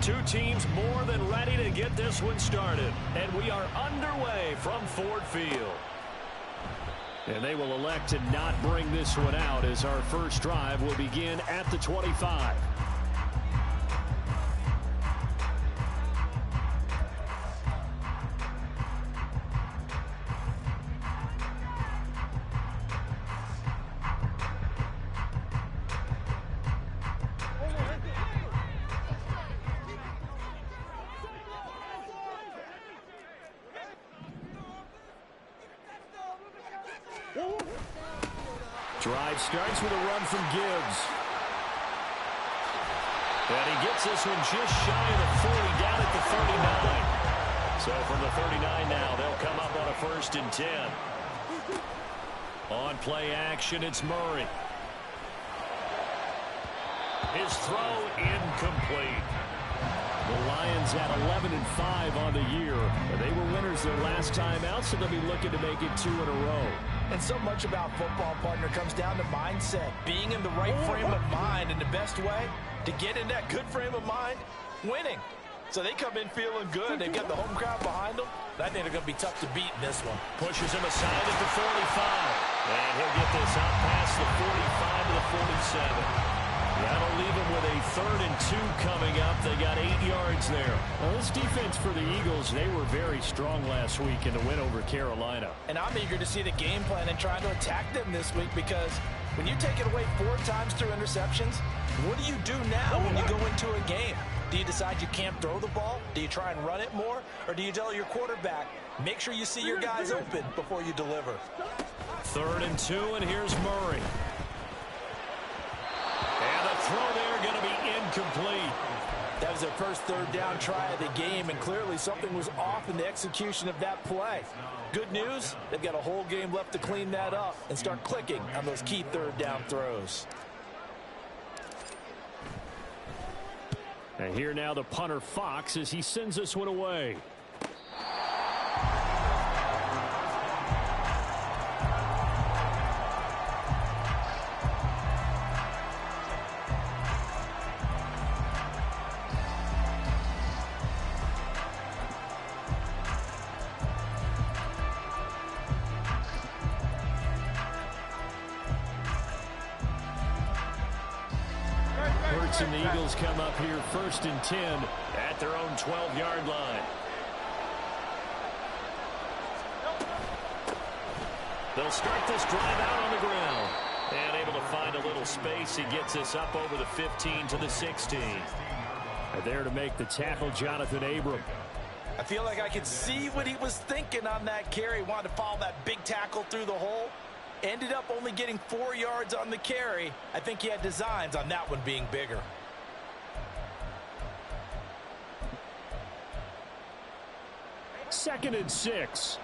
Two teams more than ready to get this one started. And we are underway from Ford Field. And they will elect to not bring this one out as our first drive will begin at the 25. Drive starts with a run from Gibbs. And he gets this one just shy of the 40, down at the 39. So from the 39 now, they'll come up on a 1st and 10. On play action, it's Murray. His throw incomplete. The Lions at 11-5 on the year. They were winners their last time out, so they'll be looking to make it 2 in a row. And so much about football, partner, comes down to mindset. Being in the right frame of mind, and the best way to get in that good frame of mind, winning. So they come in feeling good. They've got the home crowd behind them. I think they're going to be tough to beat in this one. Pushes him aside at the 45. And he'll get this out past the 45 to the 47. That'll leave him with a 3rd and 2 coming up. They got 8 yards there. Well, this defense for the Eagles, they were very strong last week in the win over Carolina. And I'm eager to see the game plan and trying to attack them this week, because when you take it away 4 times through interceptions, what do you do now when you go into a game? Do you decide you can't throw the ball? Do you try and run it more? Or do you tell your quarterback, make sure you see your guys open before you deliver? 3rd and 2, and here's Murray. And the throw there going to be incomplete. That was their first 3rd down try of the game, and clearly something was off in the execution of that play. Good news, they've got a whole game left to clean that up and start clicking on those key 3rd down throws. And here now the punter Fox as he sends this one away. And the Eagles come up here 1st and 10 at their own 12-yard line. They'll start this drive out on the ground. And able to find a little space. He gets this up over the 15 to the 16. And there to make the tackle, Jonathan Abram. I feel like I could see what he was thinking on that carry. Wanted to follow that big tackle through the hole. Ended up only getting 4 yards on the carry. I think he had designs on that one being bigger. Second and 6.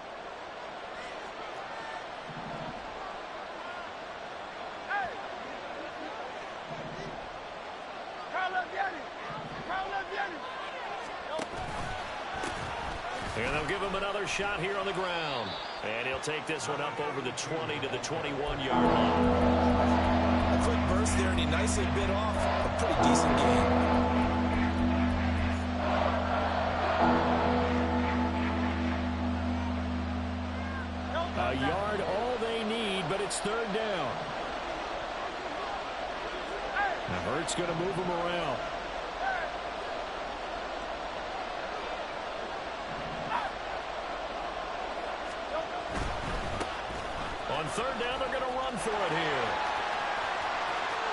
And they'll give him another shot here on the ground. And he'll take this one up over the 20 to the 21-yard line. A quick burst there, and he nicely bit off a pretty decent game. A yard, all they need, but it's 3rd down. Now Hurts going to move him around. On 3rd down, they're going to run for it here.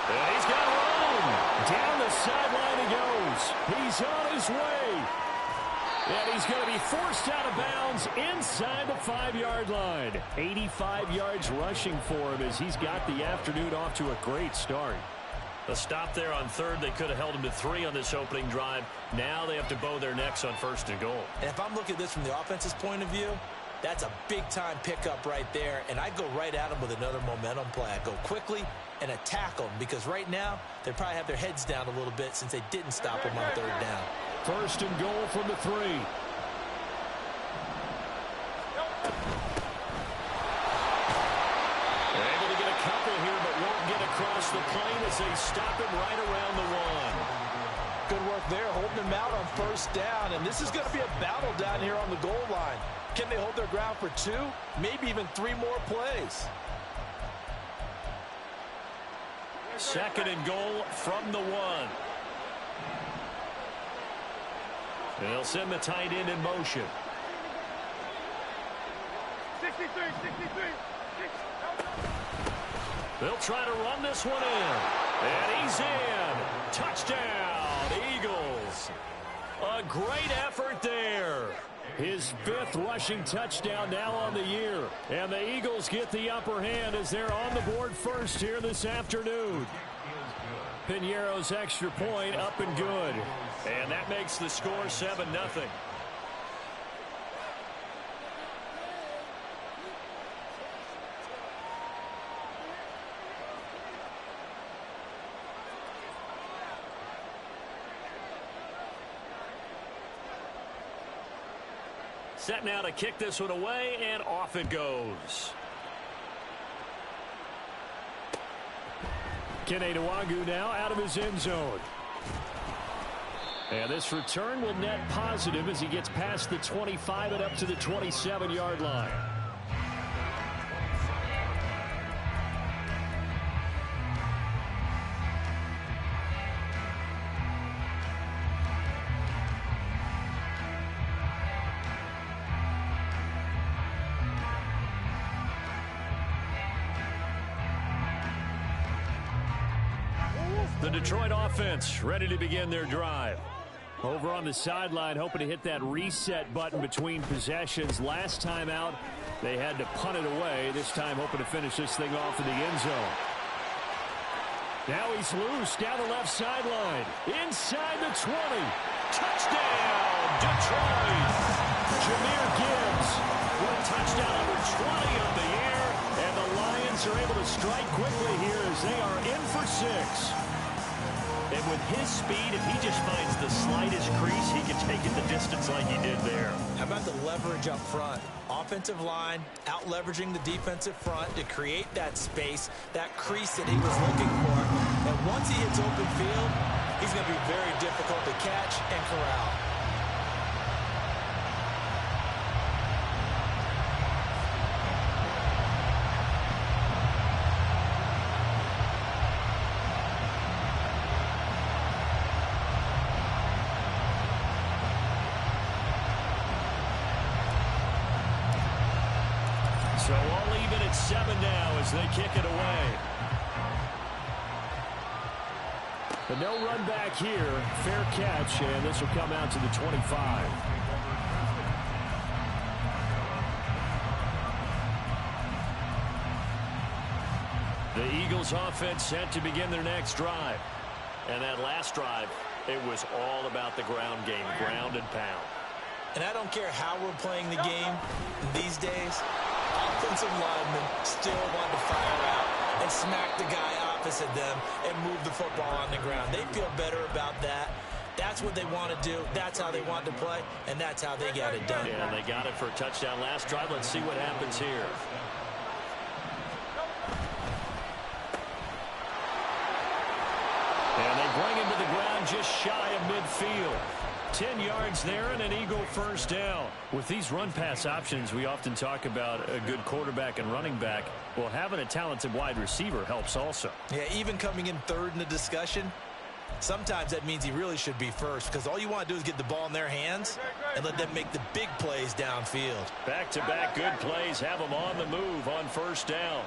And he's got room. Down the sideline he goes. He's on his way. And he's going to be forced out of bounds inside the 5-yard line. 85 yards rushing for him as he's got the afternoon off to a great start. A stop there on 3rd. They could have held him to 3 on this opening drive. Now they have to bow their necks on 1st and goal. And if I'm looking at this from the offense's point of view, that's a big-time pickup right there, and I'd go right at him with another momentum play. I'd go quickly and attack them, because right now they probably have their heads down a little bit since they didn't stop him on 3rd down. 1st and goal from the 3. They're able to get a couple here, but won't get across the plane as they stop him right around the 1. Good work there, holding him out on first down. And this is going to be a battle down here on the goal line. Can they hold their ground for 2, maybe even 3 more plays? Second and goal from the 1. They'll send the tight end in motion. 63. They'll try to run this one in. And he's in. Touchdown, Eagles. A great effort there. His 5th rushing touchdown now on the year. And the Eagles get the upper hand as they're on the board first here this afternoon. Piñeiro's extra point up and good. And that makes the score 7-0. Set now to kick this one away, and off it goes. Kene Nwangwu now out of his end zone. And this return will net positive as he gets past the 25 and up to the 27-yard line. The Detroit offense ready to begin their drive. Over on the sideline, hoping to hit that reset button between possessions. Last time out, they had to punt it away. This time, hoping to finish this thing off in the end zone. Now he's loose down the left sideline. Inside the 20. Touchdown, Detroit. Jahmyr Gibbs with touchdown number 20 of the year. And the Lions are able to strike quickly here as they are in for 6. And with his speed, if he just finds the slightest crease, he can take it the distance like he did there. How about the leverage up front? Offensive line out-leveraging the defensive front to create that space, that crease that he was looking for. And once he hits open field, he's going to be very difficult to catch and corral. So all even at 7 now as they kick it away. But no run back here. Fair catch, and this will come out to the 25. The Eagles offense set to begin their next drive. And that last drive, it was all about the ground game, ground and pound. And I don't care how we're playing the game these days, offensive linemen still want to fire out and smack the guy opposite them and move the football on the ground. They feel better about that. That's what they want to do. That's how they want to play, and that's how they got it done. Yeah, they got it for a touchdown last drive. Let's see what happens here. And they bring him to the ground just shy of midfield. 10 yards there and an Eagle first down. With these run-pass options, we often talk about a good quarterback and running back. Well, having a talented wide receiver helps also. Yeah, even coming in third in the discussion, sometimes that means he really should be first because all you want to do is get the ball in their hands and let them make the big plays downfield. Back-to-back good plays have them on the move on first down.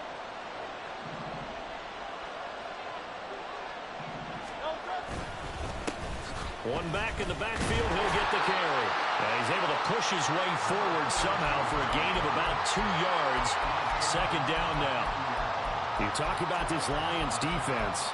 One back in the backfield, he'll get the carry. And he's able to push his way forward somehow for a gain of about 2 yards. Second down now. You talk about this Lions defense.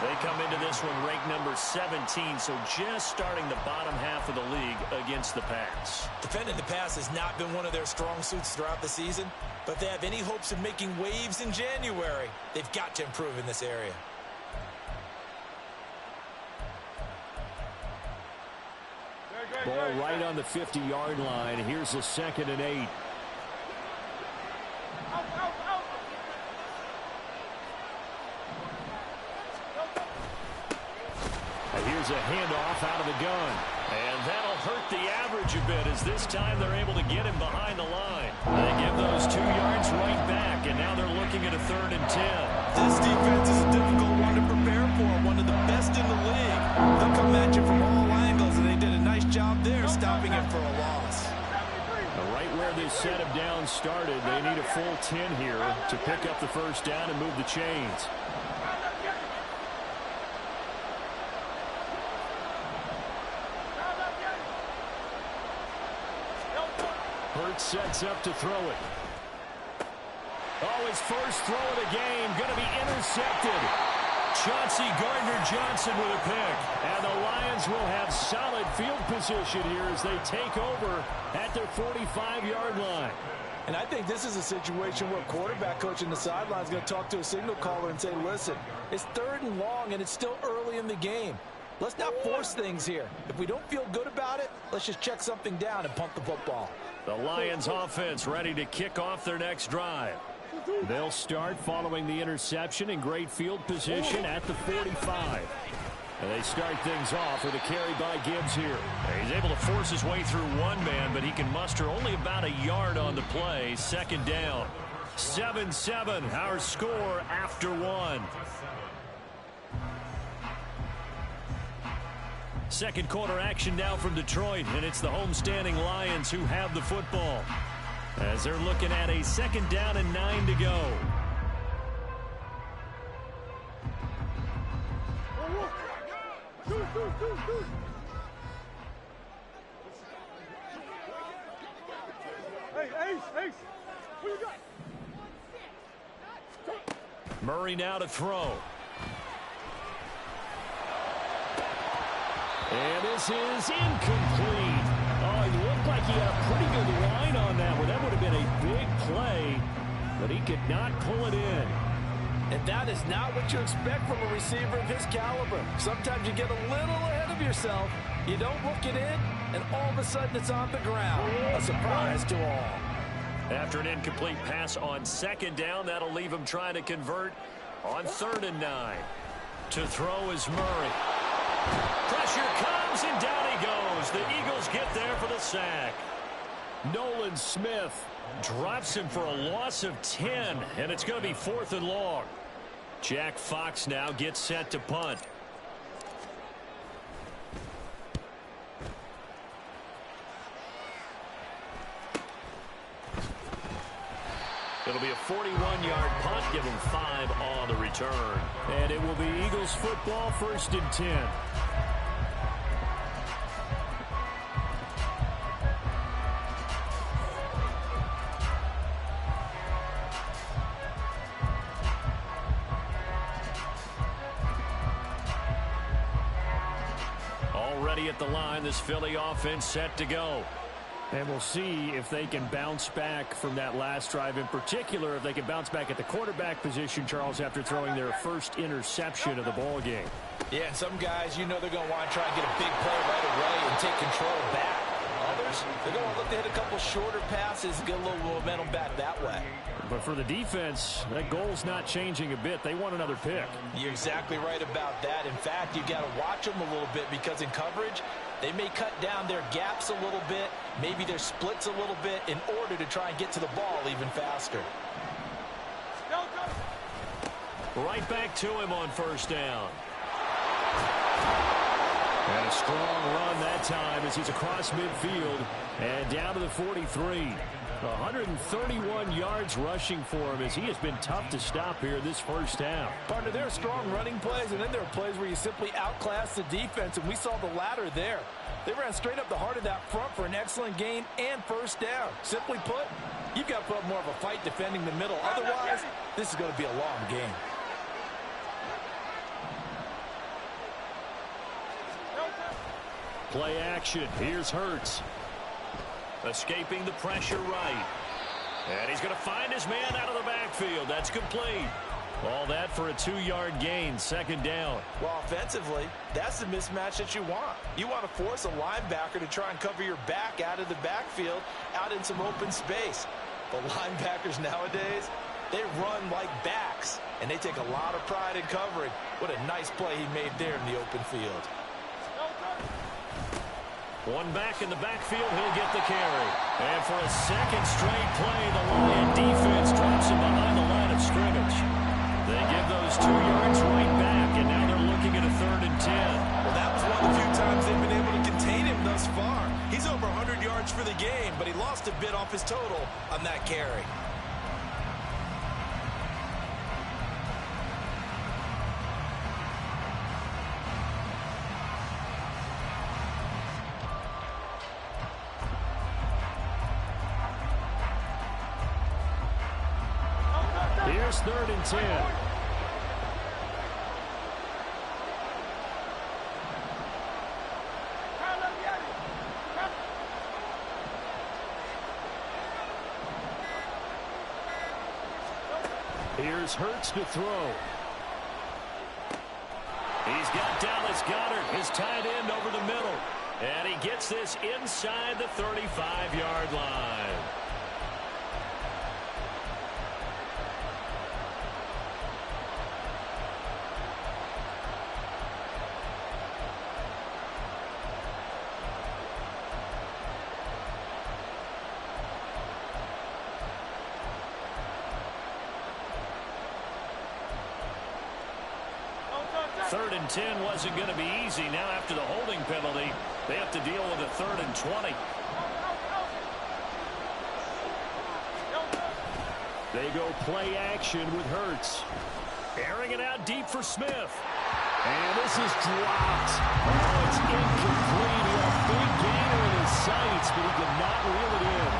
They come into this one ranked number 17, so just starting the bottom half of the league against the pass. Defending the pass has not been one of their strong suits throughout the season, but they have any hopes of making waves in January. They've got to improve in this area. Ball right on the 50-yard line. Here's a 2nd and 8. And here's as a handoff out of the gun. And that'll hurt the average a bit as this time they're able to get him behind the line. They give those 2 yards right back, and now they're looking at a 3rd and 10. This defense is a difficult one to prepare for, one of the best in the league. They'll come at you from all angles, and they did a nice job there stopping him for a loss. Right where this set of downs started, they need a full 10 here to pick up the first down and move the chains. Hurts sets up to throw it. Oh, his first throw of the game going to be intercepted. Chauncey Gardner-Johnson with a pick. And the Lions will have solid field position here as they take over at their 45-yard line. And I think this is a situation where quarterback coach in the sideline is going to talk to a signal caller and say, listen, it's 3rd and long and it's still early in the game. Let's not force things here. If we don't feel good about it, let's just check something down and punt the football. The Lions offense ready to kick off their next drive. They'll start following the interception in great field position at the 45. And they start things off with a carry by Gibbs here. He's able to force his way through one man, but he can muster only about a yard on the play. 2nd down. 7-7, our score after 1. Second quarter action now from Detroit, and it's the homestanding Lions who have the football as they're looking at a 2nd down and 9 to go. Hey, Ace, what you got? Murray now to throw. And this is incomplete. Oh, he looked like he had a pretty good line on that one. That would have been a big play, but he could not pull it in. And that is not what you expect from a receiver of his caliber. Sometimes you get a little ahead of yourself. You don't look it in, and all of a sudden it's on the ground. A surprise to all. After an incomplete pass on 2nd down, that'll leave him trying to convert on 3rd and 9. To throw is Murray. Pressure comes, and down he goes. The Eagles get there for the sack. Nolan Smith drops him for a loss of 10, and it's going to be 4th and long. Jack Fox now gets set to punt. It'll be a 41-yard punt, give him 5 on the return. And it will be Eagles football, 1st and 10. Already at the line, this Philly offense set to go. And we'll see if they can bounce back from that last drive. In particular, if they can bounce back at the quarterback position, Charles, after throwing their first interception of the ball game. Yeah, and some guys, you know they're going to want to try and get a big play right away and take control back. Others, they're going to look to hit a couple shorter passes and get a little momentum back that way. But for the defense, that goal's not changing a bit. They want another pick. You're exactly right about that. In fact, you've got to watch them a little bit because in coverage, they may cut down their gaps a little bit, maybe their splits a little bit in order to try and get to the ball even faster. Right back to him on 1st down. And a strong run that time as he's across midfield and down to the 43. 131 yards rushing for him as he has been tough to stop here this first half. Partner, there are strong running plays, and then there are plays where you simply outclass the defense, and we saw the latter there. They ran straight up the heart of that front for an excellent gain and 1st down. Simply put, you've got to put up more of a fight defending the middle. Otherwise, this is going to be a long game. Play action. Here's Hurts. Escaping the pressure right. And he's going to find his man out of the backfield. That's complete. All that for a 2-yard gain, 2nd down. Well, offensively, that's the mismatch that you want. You want to force a linebacker to try and cover your back out of the backfield, out in some open space. But linebackers nowadays, they run like backs, and they take a lot of pride in covering. What a nice play he made there in the open field. One back in the backfield, he'll get the carry. And for a second straight play, the Lion defense drops him behind the line of scrimmage. They give those 2 yards right back, and now they're looking at a 3rd and 10. Well, that was one of the few times they've been able to contain him thus far. He's over 100 yards for the game, but he lost a bit off his total on that carry. Here's 3rd and 10. Here's Hurts to throw. He's got Dallas Goedert, his tight end, over the middle. And he gets this inside the 35-yard line. Third and 10 wasn't going to be easy. Now after the holding penalty, they have to deal with a 3rd and 20. They go play action with Hurts. Airing it out deep for Smith. And this is dropped. Oh, it's incomplete. He had a big gainer in his sights, but he could not reel it in.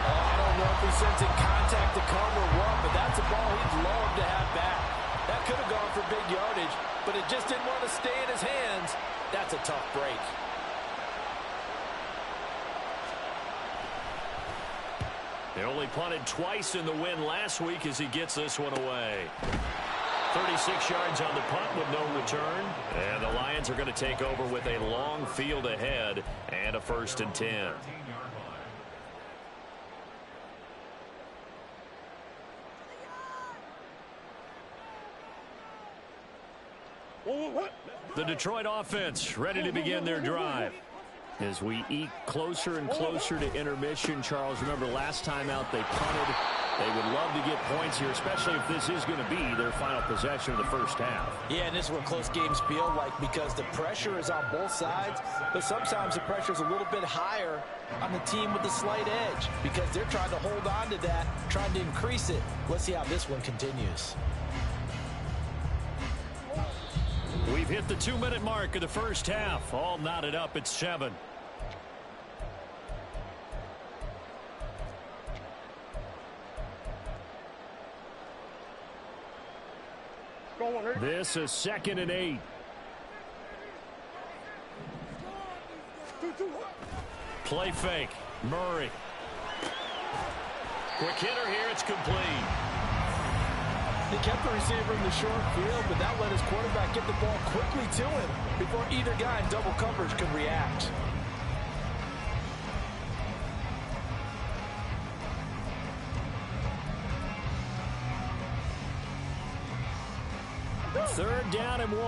I don't know if he's sensing contact to come or what, but that's a ball he'd love to have back. That could have gone for big yardage, but it just didn't want to stay in his hands. That's a tough break. They only punted twice in the win last week as he gets this one away. 36 yards on the punt with no return. And the Lions are going to take over with a long field ahead and a 1st and 10. The Detroit offense ready to begin their drive. As we eke closer and closer to intermission, Charles, remember last time out they punted. They would love to get points here, especially if this is going to be their final possession of the first half. Yeah, and this is what close games feel like because the pressure is on both sides, but sometimes the pressure is a little bit higher on the team with the slight edge because they're trying to hold on to that, trying to increase it. Let's see how this one continues. We've hit the 2-minute mark of the first half. All knotted up at 7. This is 2nd and 8. Play fake. Murray. Quick hitter here. It's complete. They kept the receiver in the short field, but that let his quarterback get the ball quickly to him before either guy in double coverage could react. Third down and 1.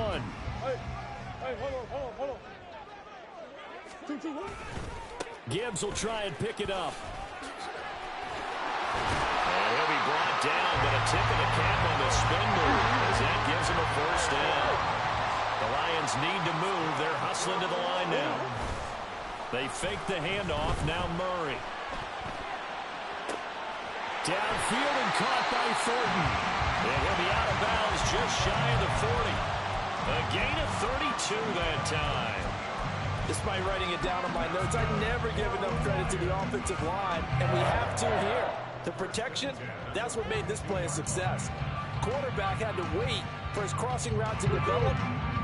Hey, hold on. 2-2-1. Gibbs will try and pick it up. And he'll be brought down, but a tip of the cap on the spin move as that gives him a 1st down. The Lions need to move. They're hustling to the line now. They fake the handoff. Now Murray. Downfield and caught by Thornton. And he'll be out of bounds just shy of the 40. A gain of 32 that time. Despite writing it down on my notes, I never give enough credit to the offensive line, and we have to here. The protection, that's what made this play a success. Quarterback had to wait for his crossing route to develop,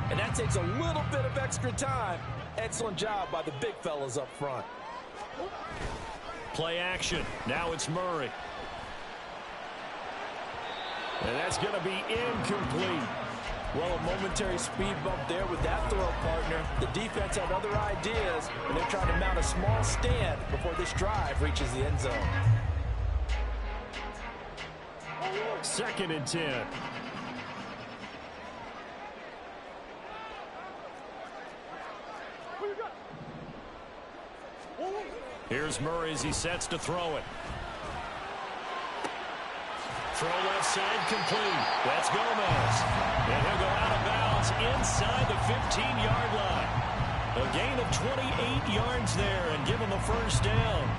and that takes a little bit of extra time. Excellent job by the big fellas up front. Play action. Now it's Murray. And that's going to be incomplete. Well, a momentary speed bump there with that throw partner. The defense had other ideas, and they're trying to mount a small stand before this drive reaches the end zone. 2nd and 10. Here's Murray as he sets to throw it. Throw left side complete. That's Gomez. And he'll go out of bounds inside the 15-yard line. A gain of 28 yards there and give him a first down.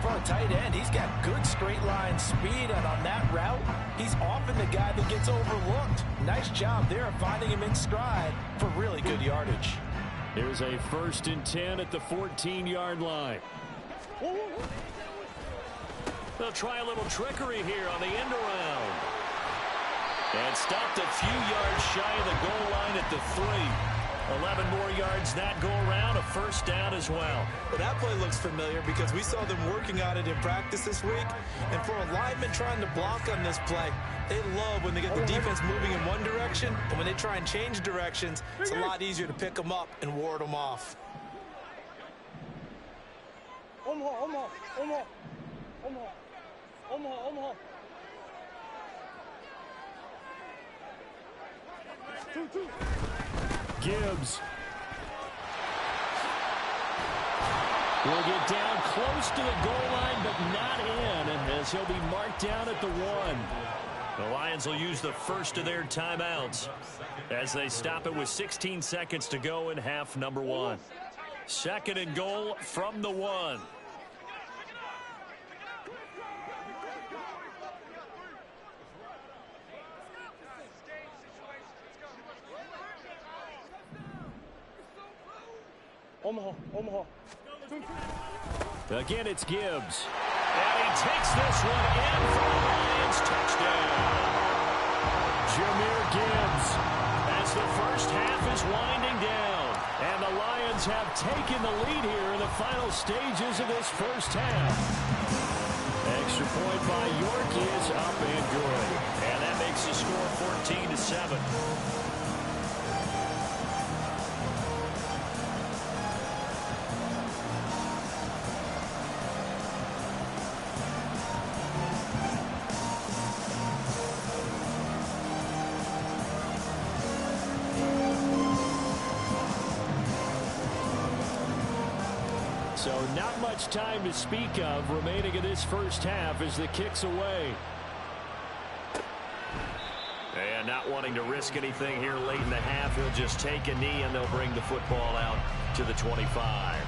For a tight end, he's got good straight line speed, and on that route, he's often the guy that gets overlooked. Nice job there of finding him in stride for really good yardage. Here's a 1st and 10 at the 14-yard line. They'll try a little trickery here on the end around. And stopped a few yards shy of the goal line at the 3. 11 more yards that go around, a first down as well. Well, that play looks familiar because we saw them working on it in practice this week. And for a lineman trying to block on this play, they love when they get the defense moving in one direction. And when they try and change directions, it's a lot easier to pick them up and ward them off. Gibbs will get down close to the goal line, but not in, as he'll be marked down at the 1. The Lions will use the first of their timeouts as they stop it with 16 seconds to go in half number 1. 2nd and goal from the 1. Omaha. Again, it's Gibbs. And he takes this one in for the Lions. Touchdown. Jahmyr Gibbs as the first half is winding down. And the Lions have taken the lead here in the final stages of this first half. Extra point by York is up and good. And that makes the score 14-7. So not much time to speak of remaining in this first half as the kick's away. And not wanting to risk anything here late in the half, he'll just take a knee and they'll bring the football out to the 25.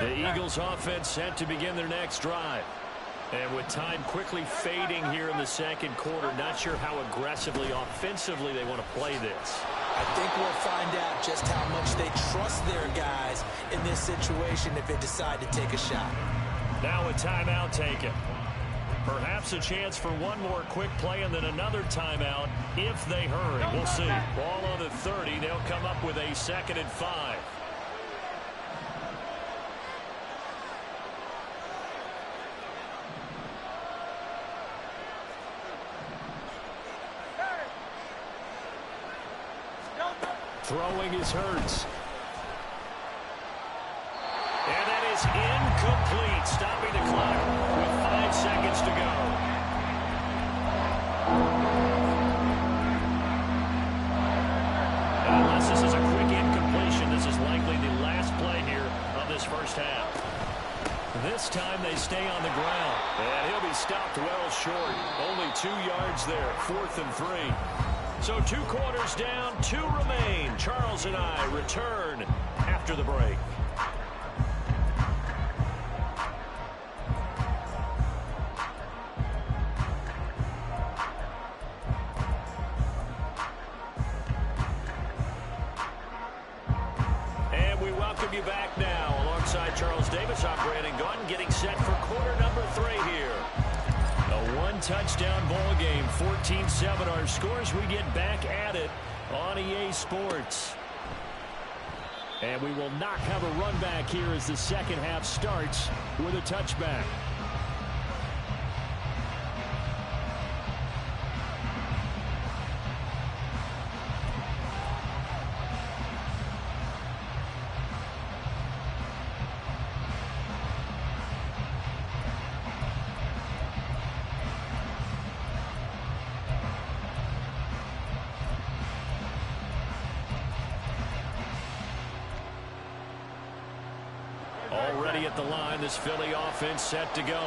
The Eagles offense set to begin their next drive. And with time quickly fading here in the second quarter, not sure how aggressively, offensively they want to play this. I think we'll find out just how much they trust their guys in this situation if they decide to take a shot. Now a timeout taken. Perhaps a chance for one more quick play and then another timeout if they hurry. We'll see. Ball on the 30. They'll come up with a 2nd and 5. Throwing is Hurts. And that is incomplete, stopping the clock with 5 seconds to go. Unless this is a quick incompletion, this is likely the last play here of this first half. This time they stay on the ground. And he'll be stopped well short. Only 2 yards there, 4th and 3. So 2 quarters down, 2 remain. Charles and I return after the break. And we welcome you back now. Alongside Charles Davis, I'm Brandon Gunn, getting set for quarter number 3 here. A 1-touchdown ball game, 14-7 our scores. We get back at it on EA Sports. And we will not have a run back here as the second half starts with a touchback. Already at the line, this Philly offense set to go.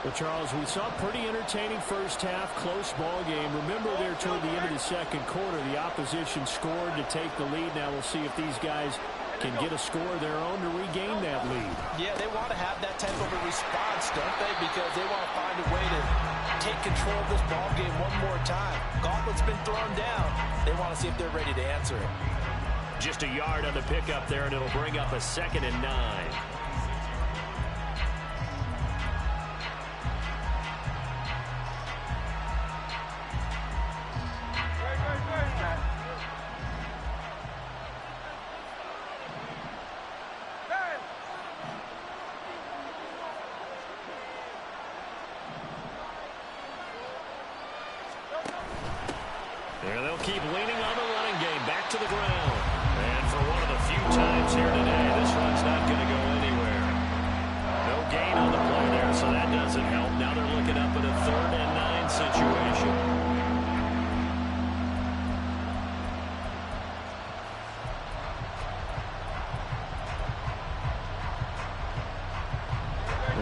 Well, Charles, we saw a pretty entertaining first half, close ball game. Remember there toward the end of the second quarter, the opposition scored to take the lead. Now we'll see if these guys can get a score of their own to regain that lead. Yeah, they want to have that type of a response, don't they? Because they want to find a way to take control of this ball game one more time. Gauntlet's been thrown down. They want to see if they're ready to answer it. Just a yard on the pickup there, and it'll bring up a 2nd and 9. There they'll keep leaning on the running game. Back to the ground. And for one of the few times here today, this run's not going to go anywhere. No gain on the play there, so that doesn't help. Now they're looking up at a 3rd and 9 situation.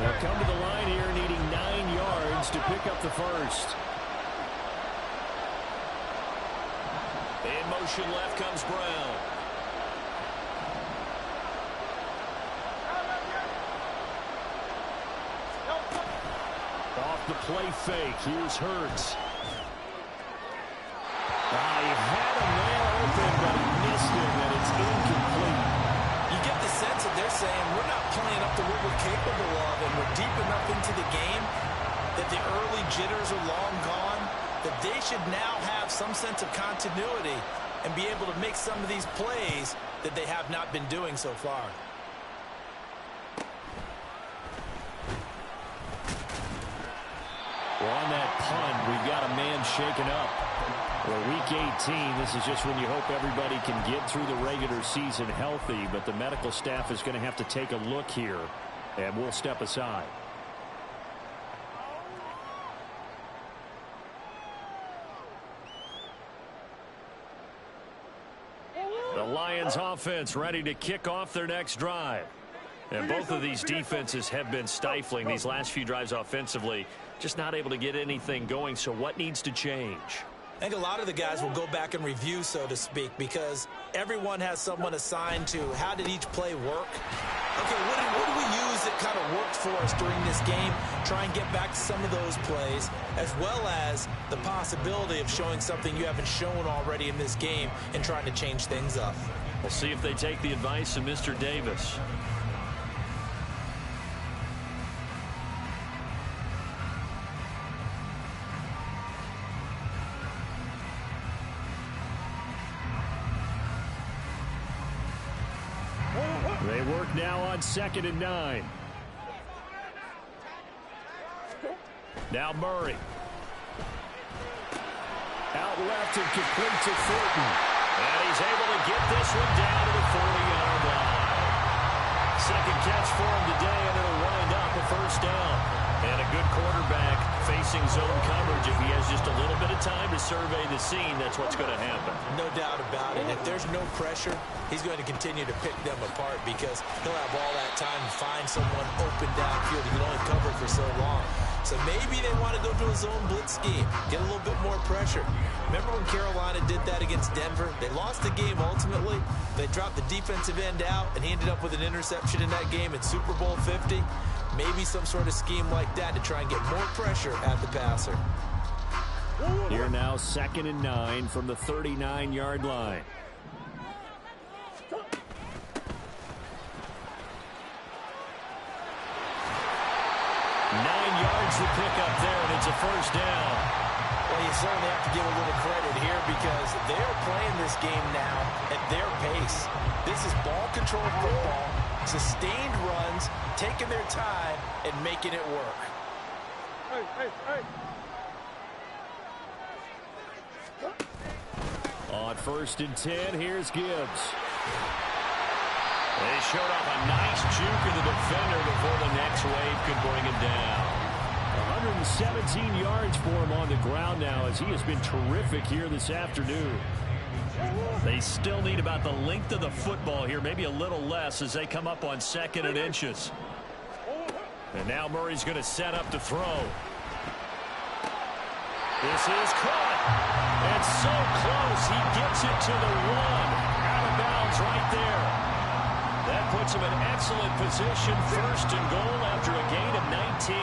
They'll come to the line here needing 9 yards to pick up the first. In motion left comes Brown. Off the play fake. Here's Hurts. He had a man open, but he missed him, and it's incomplete. You get the sense that they're saying we're not playing up to what we're capable of, and we're deep enough into the game that the early jitters are long gone, that they should now have some sense of continuity and be able to make some of these plays that they have not been doing so far. Well, on that punt, we've got a man shaken up. Well, week 18, this is just when you hope everybody can get through the regular season healthy, but the medical staff is going to have to take a look here, and we'll step aside. The Lions offense ready to kick off their next drive. And both of these defenses have been stifling these last few drives offensively. Just not able to get anything going. So what needs to change? I think a lot of the guys will go back and review, so to speak, because everyone has someone assigned to how did each play work. Okay, what do we use that kind of worked for us during this game? Try and get back to some of those plays, as well as the possibility of showing something you haven't shown already in this game and trying to change things up. We'll see if they take the advice of Mr. Davis. They work now on 2nd and 9. Now Murray. Out left and complete to Fulton. And he's able to get this one down to the 40-yard line. Second catch for him today, and it'll wind up a first down. And a good quarterback facing zone coverage. If he has just a little bit of time to survey the scene, that's what's going to happen. No doubt about it. If there's no pressure, he's going to continue to pick them apart because he'll have all that time to find someone open downfield. He can only cover for so long. So maybe they want to go to a zone blitz scheme, get a little bit more pressure. Remember when Carolina did that against Denver? They lost the game ultimately. They dropped the defensive end out, and he ended up with an interception in that game in Super Bowl 50. Maybe some sort of scheme like that to try and get more pressure at the passer. Here now 2nd and 9 from the 39-yard line. The pickup there, and it's a first down. Well, you certainly have to give a little credit here because they're playing this game now at their pace. This is ball control football, sustained runs, taking their time, and making it work. On 1st and 10, here's Gibbs. They showed off a nice juke of the defender before the next wave could bring him down. 117 yards for him on the ground now as he has been terrific here this afternoon. They still need about the length of the football here, maybe a little less as they come up on 2nd and inches. And now Murray's going to set up to throw. This is caught. And so close. He gets it to the 1. Out of bounds right there. That puts him in excellent position. 1st and goal after a gain of 19.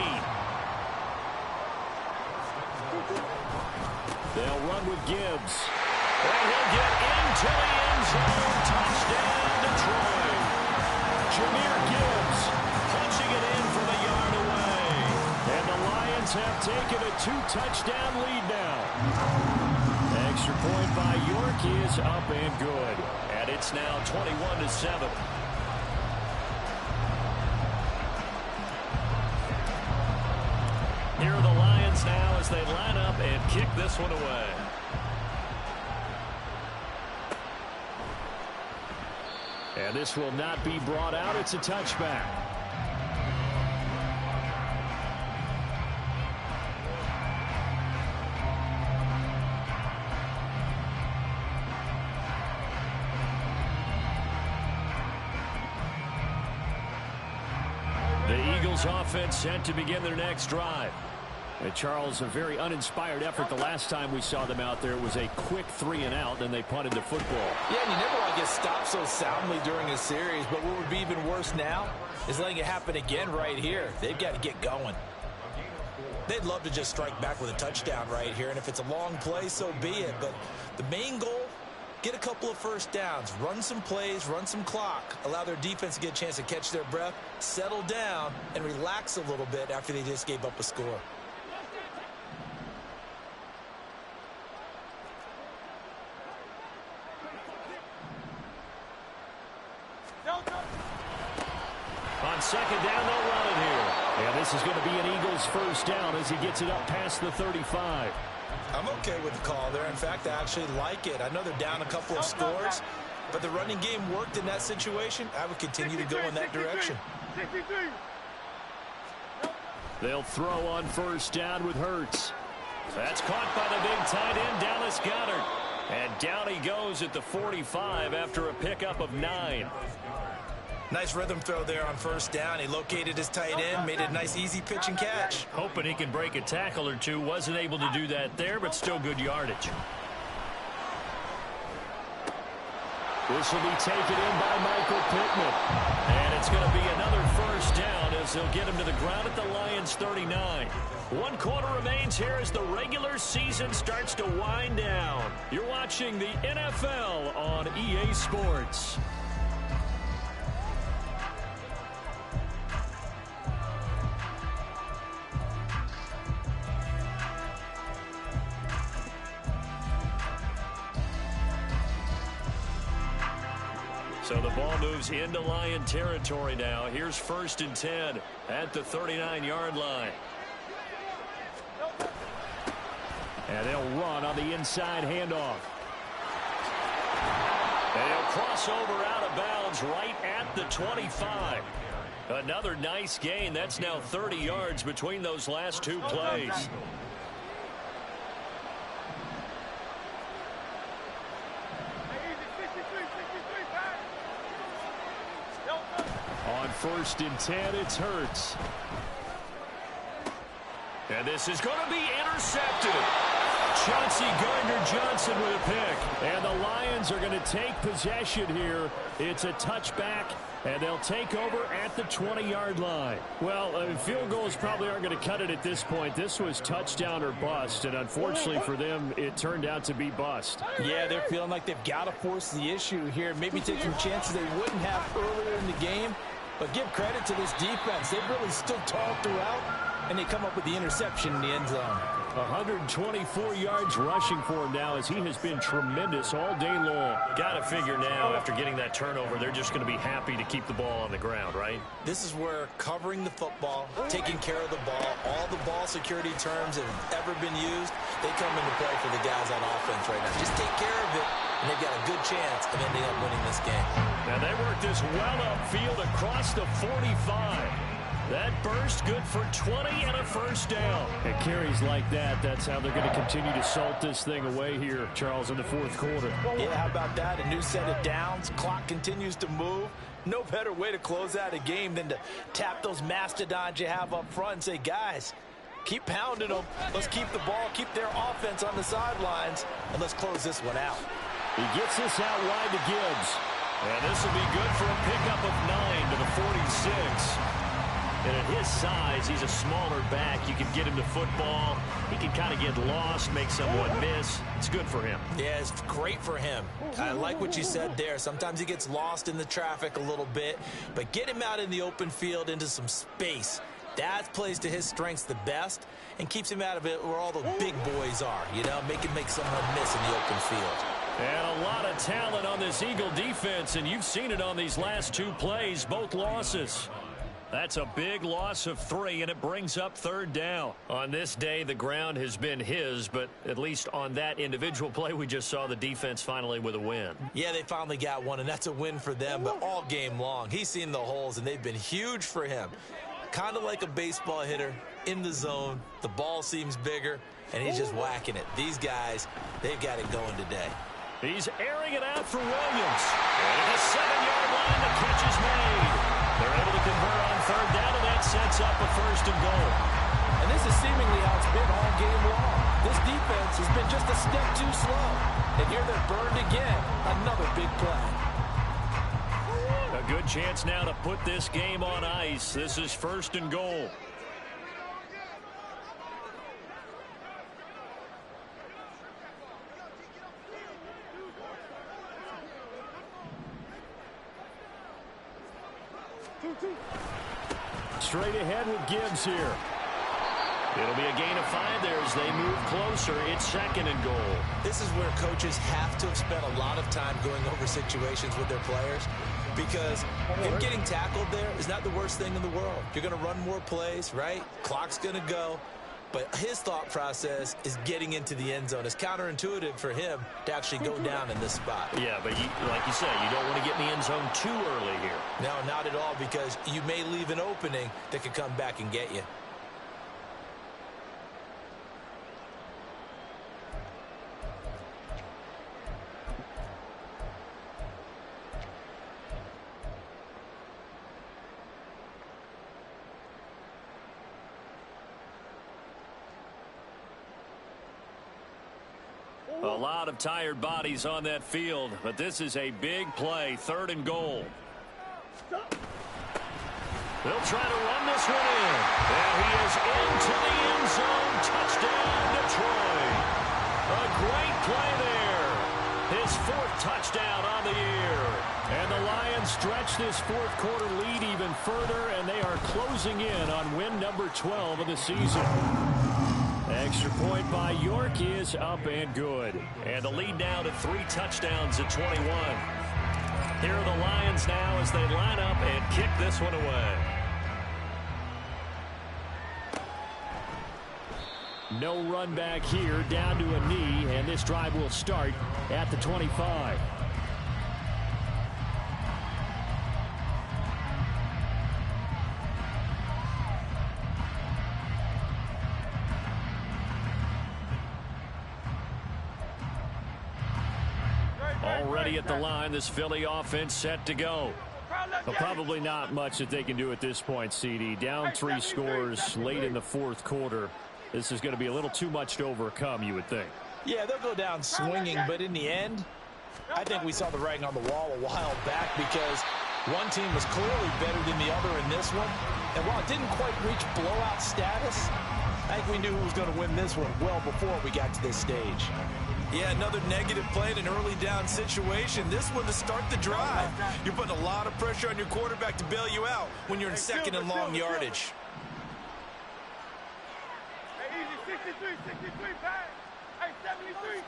They'll run with Gibbs. And he'll get into the end zone. Touchdown, Detroit. Jahmyr Gibbs punching it in from a yard away. And the Lions have taken a 2-touchdown lead now. Extra point by York is up and good. And it's now 21-7. Here are the Lions now as they line up and kick this one away. And this will not be brought out. It's a touchback. The Eagles offense set to begin their next drive. And Charles, a very uninspired effort the last time we saw them out there. It was a quick 3-and-out, then they punted the football. Yeah, and you never want to get stopped so soundly during a series, but what would be even worse now is letting it happen again right here. They've got to get going. They'd love to just strike back with a touchdown right here, and if it's a long play, so be it. But the main goal, get a couple of first downs, run some plays, run some clock, allow their defense to get a chance to catch their breath, settle down, and relax a little bit after they just gave up a score. On 2nd down, they'll run it here. And this is going to be an Eagles first down as he gets it up past the 35. I'm okay with the call there. In fact, I actually like it. I know they're down a couple of scores, but the running game worked in that situation. I would continue to go in that direction. They'll throw on first down with Hurts. That's caught by the big tight end, Dallas Goedert. And down he goes at the 45 after a pickup of 9. Nice rhythm throw there on first down. He located his tight end, made it a nice easy pitch and catch. Hoping he can break a tackle or two. Wasn't able to do that there, but still good yardage. This will be taken in by Michael Pittman. And it's going to be another first down as they'll get him to the ground at the Lions 39. 1 quarter remains here as the regular season starts to wind down. You're watching the NFL on EA Sports. So the ball moves into Lion territory now. Here's 1st and 10 at the 39-yard line. And they'll run on the inside handoff. And he'll cross over out of bounds right at the 25. Another nice gain. That's now 30 yards between those last 2 plays. On 1st and 10, it's Hurts. And this is going to be intercepted. Chauncey Gardner-Johnson with a pick. And the Lions are going to take possession here. It's a touchback, and they'll take over at the 20-yard line. Well, field goals probably aren't going to cut it at this point. This was touchdown or bust, and unfortunately for them, it turned out to be bust. Yeah, they're feeling like they've got to force the issue here. Maybe take some chances they wouldn't have earlier in the game. But give credit to this defense. They've really stood tall throughout, and they come up with the interception in the end zone. 124 yards rushing for him now as he has been tremendous all day long. Got to figure now after getting that turnover, they're just going to be happy to keep the ball on the ground, right? This is where covering the football, taking care of the ball, all the ball security terms that have ever been used, they come into play for the guys on offense right now. Just take care of it, and they've got a good chance of ending up winning this game. Now they work this well upfield across the 45. That burst good for 20 and a first down. And carries like that, that's how they're going to continue to salt this thing away here, Charles, in the fourth quarter. Yeah, how about that? A new set of downs. Clock continues to move. No better way to close out a game than to tap those mastodons you have up front and say, guys, keep pounding them. Let's keep the ball, keep their offense on the sidelines, and let's close this one out. He gets this out wide to Gibbs. And this will be good for a pickup of 9 to the 46. And at his size, he's a smaller back. You can get him to football. He can kind of get lost, make someone miss. It's good for him. Yeah, it's great for him. I like what you said there. Sometimes he gets lost in the traffic a little bit, but get him out in the open field into some space. That plays to his strengths the best and keeps him out of it where all the big boys are, you know, make someone miss in the open field. And a lot of talent on this Eagle defense, and you've seen it on these last two plays, both losses. That's a big loss of 3, and it brings up third down. On this day, the ground has been his, but at least on that individual play, we just saw the defense finally with a win. Yeah, they finally got one, and that's a win for them, but all game long, he's seen the holes, and they've been huge for him. Kind of like a baseball hitter in the zone. The ball seems bigger, and he's just whacking it. These guys, they've got it going today. He's airing it out for Williams. And at the 7-yard line, the catch is made. They're able to convert on third down, and that sets up a first and goal. And this is seemingly how it's been all game long. This defense has been just a step too slow. And here they're burned again. Another big play. A good chance now to put this game on ice. This is first and goal. Straight ahead with Gibbs here. It'll be a gain of 5 there as they move closer. It's second and goal. This is where coaches have to have spent a lot of time going over situations with their players, because him getting tackled there is not the worst thing in the world. You're going to run more plays, right? Clock's going to go. But his thought process is getting into the end zone. It's counterintuitive for him to actually go down in this spot. Yeah, but like you said, you don't want to get in the end zone too early here. No, not at all, because you may leave an opening that could come back and get you. A lot of tired bodies on that field, but this is a big play, third and goal. They'll try to run this one in. And he is into the end zone. Touchdown, Detroit. A great play there. His 4th touchdown on the year. And the Lions stretch this fourth quarter lead even further, and they are closing in on win number 12 of the season. Extra point by York is up and good. And the lead now to 3 touchdowns at 21. Here are the Lions now as they line up and kick this one away. No run back here, down to a knee, and this drive will start at the 25. Already at the line, this Philly offense set to go. Well, probably not much that they can do at this point, CD. Down 3 scores late in the fourth quarter. This is going to be a little too much to overcome, you would think. Yeah, they'll go down swinging, but in the end, I think we saw the writing on the wall a while back, because one team was clearly better than the other in this one. And while it didn't quite reach blowout status, I think we knew who was going to win this one well before we got to this stage. Yeah, another negative play in an early down situation. This one to start the drive. You're putting a lot of pressure on your quarterback to bail you out when you're in second and long yardage. Hey, easy, 63, back. Hey, 73.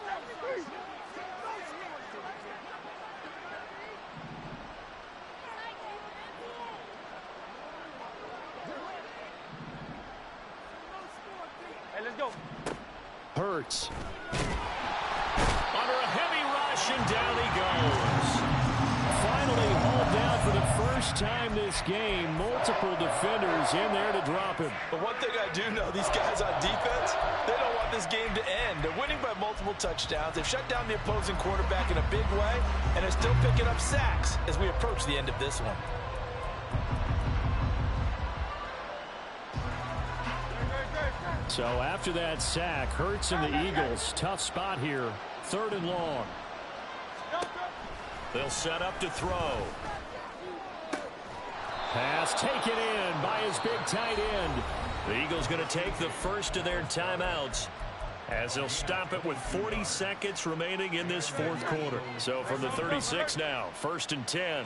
Hey, let's go. Hurts. Under a heavy rush, and down he goes. Finally hauled down for the first time this game. Multiple defenders in there to drop him. But one thing I do know, these guys on defense, they don't want this game to end. They're winning by multiple touchdowns. They've shut down the opposing quarterback in a big way, and they're still picking up sacks as we approach the end of this one. So after that sack, Hurts and the Eagles, tough spot here. 3rd and long. They'll set up to throw. Pass taken in by his big tight end. The Eagles going to take the first of their timeouts as they'll stop it with 40 seconds remaining in this 4th quarter. So from the 36 now, 1st and 10.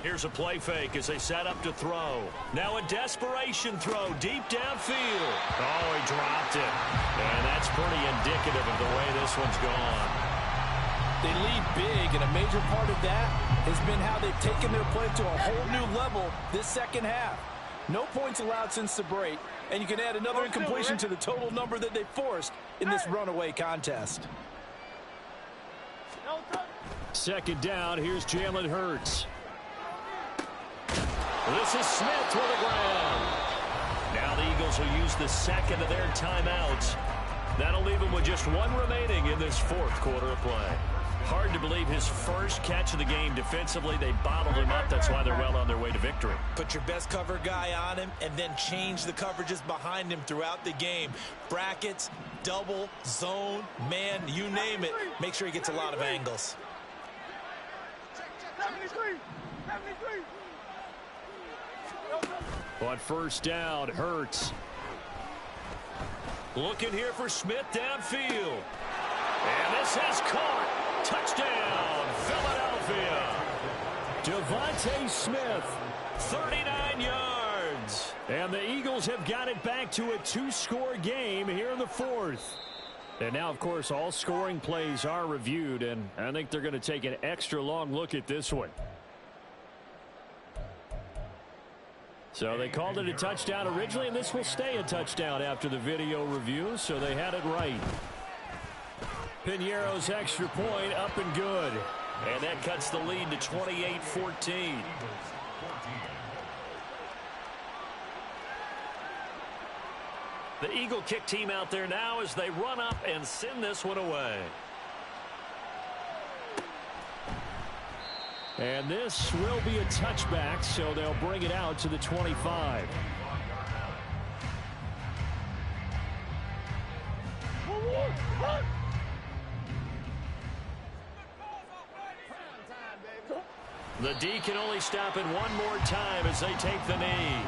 Here's a play fake as they set up to throw. Now a desperation throw deep downfield. Oh, he dropped it. And that's pretty indicative of the way this one's gone. They lead big, and a major part of that has been how they've taken their play to a whole new level this second half. No points allowed since the break, and you can add another incompletion to the total number that they forced in this runaway contest. 2nd down, here's Jalen Hurts. This is Smith to the ground. Now the Eagles will use the 2nd of their timeouts. That'll leave them with just 1 remaining in this 4th quarter of play. Hard to believe his first catch of the game defensively. They bottled him up. That's why they're well on their way to victory. Put your best cover guy on him and then change the coverages behind him throughout the game. Brackets, double, zone, man, you name it. Make sure he gets a lot of angles. 73! 73! On 1st down, Hurts. Looking here for Smith downfield. And this has caught. Touchdown, Philadelphia. Devontae Smith, 39 yards. And the Eagles have got it back to a 2-score game here in the 4th. And now, of course, all scoring plays are reviewed, and I think they're going to take an extra long look at this one. So they called it a touchdown originally, and this will stay a touchdown after the video review, so they had it right. Piñeiro's extra point up and good. And that cuts the lead to 28-14. The Eagle kick team out there now as they run up and send this one away. And this will be a touchback, so they'll bring it out to the 25. The D can only stop it one more time as they take the knee.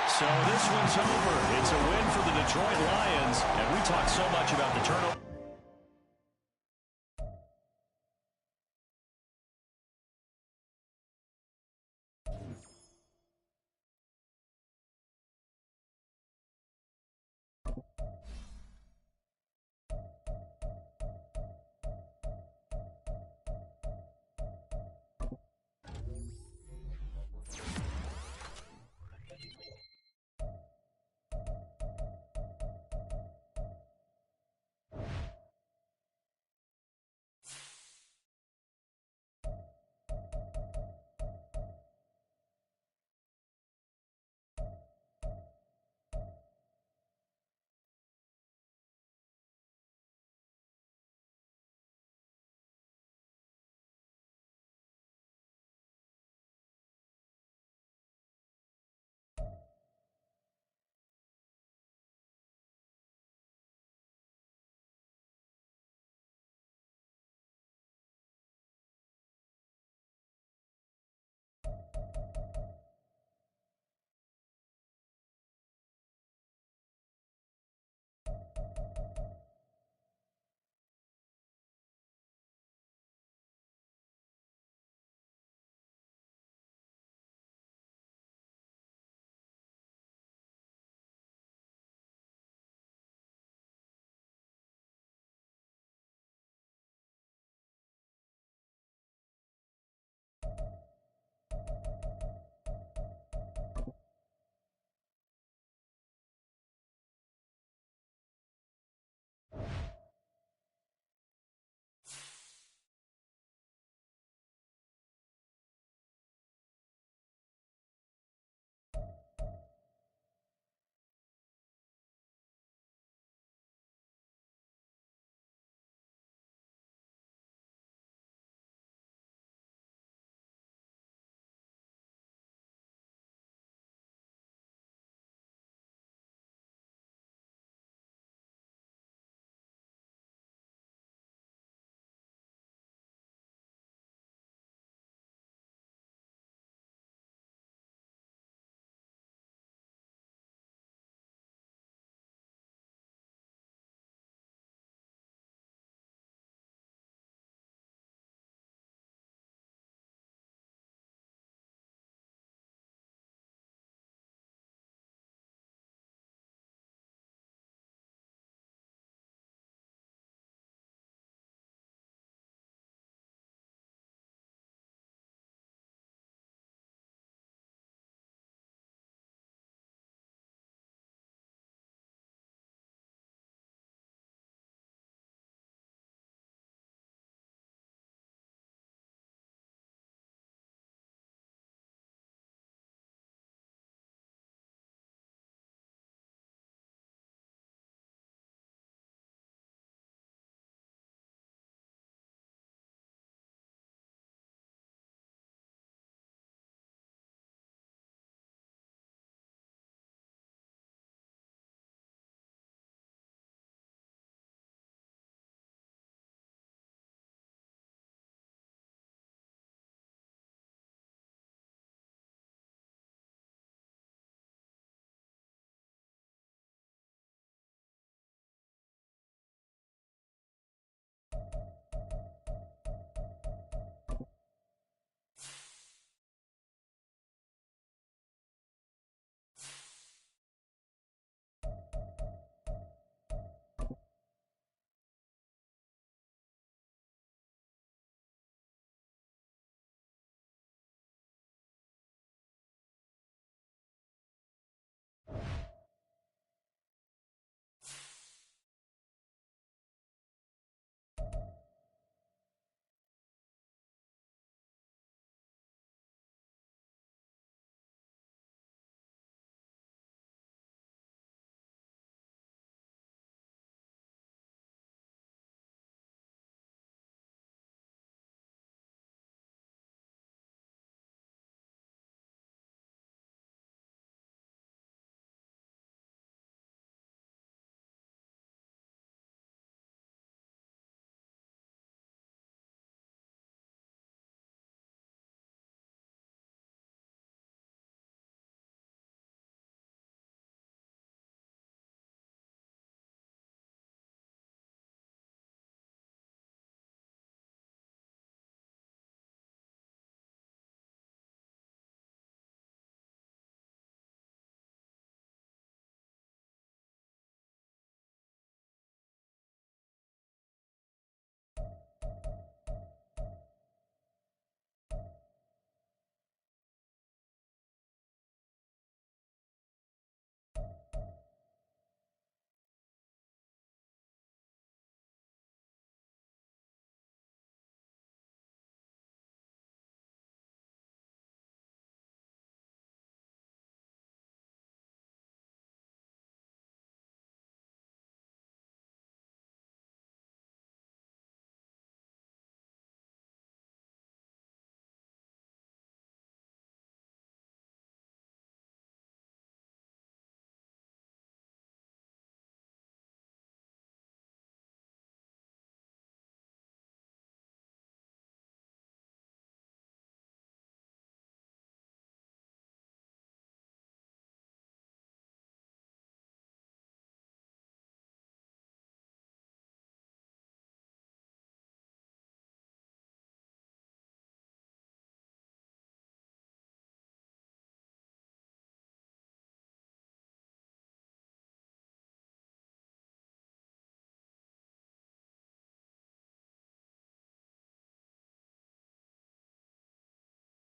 So this one's over. It's a win for the Detroit Lions, and we talk so much about the turnover.